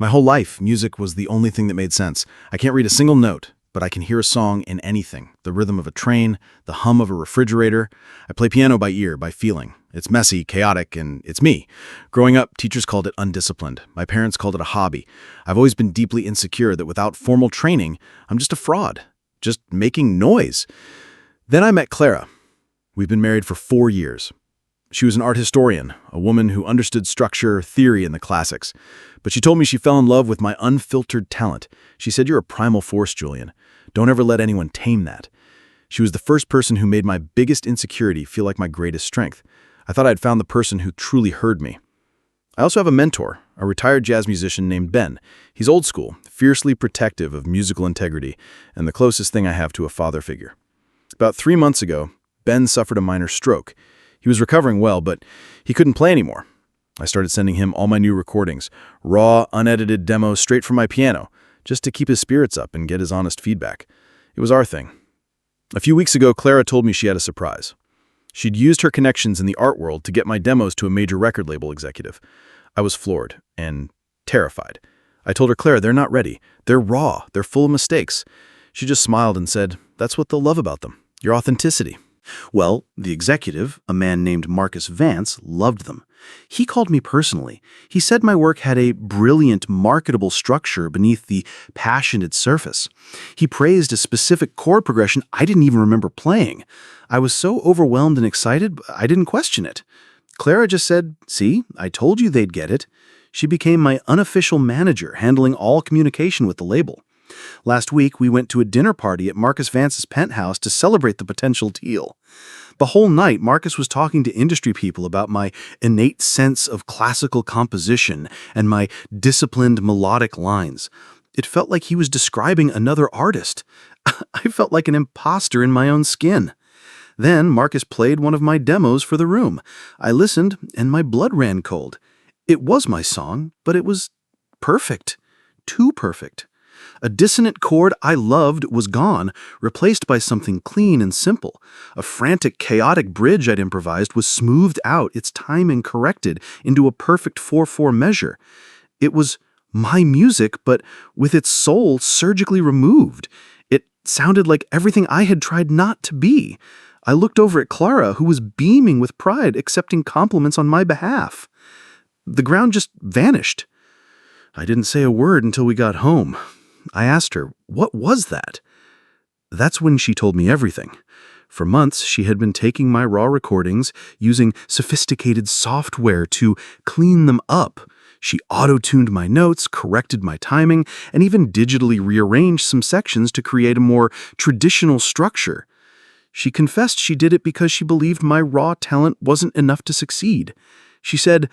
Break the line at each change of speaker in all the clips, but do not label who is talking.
My whole life, music was the only thing that made sense. I can't read a single note, but I can hear a song in anything. The rhythm of a train, the hum of a refrigerator. I play piano by ear, by feeling. It's messy, chaotic, and it's me. Growing up, teachers called it undisciplined. My parents called it a hobby. I've always been deeply insecure that without formal training, I'm just a fraud, just making noise. Then I met Clara. We've been married for 4 years. She was an art historian, a woman who understood structure, theory, and the classics. But she told me she fell in love with my unfiltered talent. She said, "You're a primal force, Julian. Don't ever let anyone tame that." She was the first person who made my biggest insecurity feel like my greatest strength. I thought I'd found the person who truly heard me. I also have a mentor, a retired jazz musician named Ben. He's old school, fiercely protective of musical integrity, and the closest thing I have to a father figure. About 3 months ago, Ben suffered a minor stroke. He was recovering well, but he couldn't play anymore. I started sending him all my new recordings, raw, unedited demos straight from my piano, just to keep his spirits up and get his honest feedback. It was our thing. A few weeks ago, Clara told me she had a surprise. She'd used her connections in the art world to get my demos to a major record label executive. I was floored and terrified. I told her, "Clara, they're not ready. They're raw. They're full of mistakes." She just smiled and said, "That's what they'll love about them, your authenticity."
Well, the executive, a man named Marcus Vance, loved them. He called me personally. He said my work had a brilliant, marketable structure beneath the passionate surface. He praised a specific chord progression I didn't even remember playing. I was so overwhelmed and excited, I didn't question it. Clara just said, "See, I told you they'd get it." She became my unofficial manager, handling all communication with the label. Last week, we went to a dinner party at Marcus Vance's penthouse to celebrate the potential deal. The whole night, Marcus was talking to industry people about my innate sense of classical composition and my disciplined melodic lines. It felt like he was describing another artist. I felt like an imposter in my own skin. Then Marcus played one of my demos for the room. I listened, and my blood ran cold. It was my song, but it was perfect. Too perfect. A dissonant chord I loved was gone, replaced by something clean and simple. A frantic, chaotic bridge I'd improvised was smoothed out, its timing corrected into a perfect 4/4 measure. It was my music, but with its soul surgically removed. It sounded like everything I had tried not to be. I looked over at Clara, who was beaming with pride, accepting compliments on my behalf. The ground just vanished. I didn't say a word until we got home. I asked her, "What was that?" That's when she told me everything. For months, she had been taking my raw recordings, using sophisticated software to clean them up. She auto-tuned my notes, corrected my timing, and even digitally rearranged some sections to create a more traditional structure. She confessed she did it because she believed my raw talent wasn't enough to succeed. She said,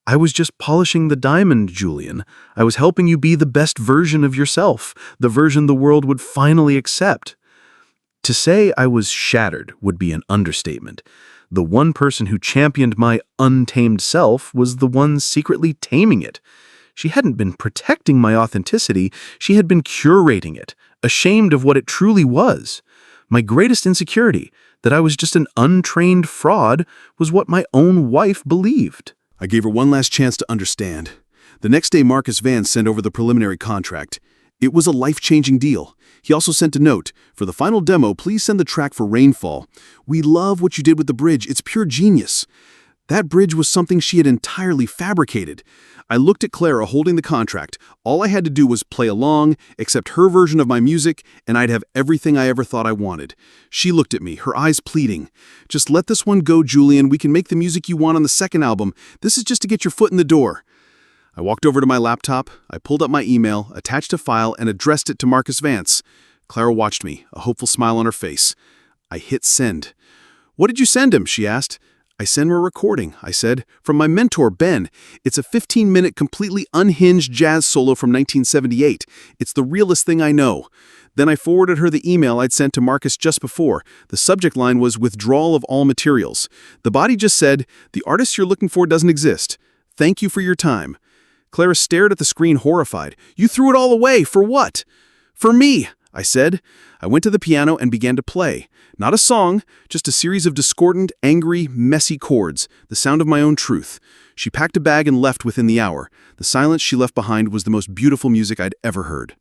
"I was just polishing the diamond, Julian. I was helping you be the best version of yourself, the version the world would finally accept." To say I was shattered would be an understatement. The one person who championed my untamed self was the one secretly taming it. She hadn't been protecting my authenticity, she had been curating it, ashamed of what it truly was. My greatest insecurity, that I was just an untrained fraud, was what my own wife believed.
I gave her one last chance to understand. The next day, Marcus Vance sent over the preliminary contract. It was a life-changing deal. He also sent a note. "For the final demo, please send the track for Rainfall. We love what you did with the bridge. It's pure genius." That bridge was something she had entirely fabricated. I looked at Clara holding the contract. All I had to do was play along, accept her version of my music, and I'd have everything I ever thought I wanted. She looked at me, her eyes pleading. "Just let this one go, Julian. We can make the music you want on the second album. This is just to get your foot in the door." I walked over to my laptop, I pulled up my email, attached a file, and addressed it to Marcus Vance. Clara watched me, a hopeful smile on her face. I hit send. "What did you send him?" she asked. "I sent him a recording," I said, "from my mentor, Ben. It's a 15-minute completely unhinged jazz solo from 1978. It's the realest thing I know." Then I forwarded her the email I'd sent to Marcus just before. The subject line was "Withdrawal of all materials." The body just said, "The artist you're looking for doesn't exist. Thank you for your time." Clara stared at the screen horrified. "You threw it all away. For what?" "For me," I said. I went to the piano and began to play. Not a song, just a series of discordant, angry, messy chords, the sound of my own truth. She packed a bag and left within the hour. The silence she left behind was the most beautiful music I'd ever heard.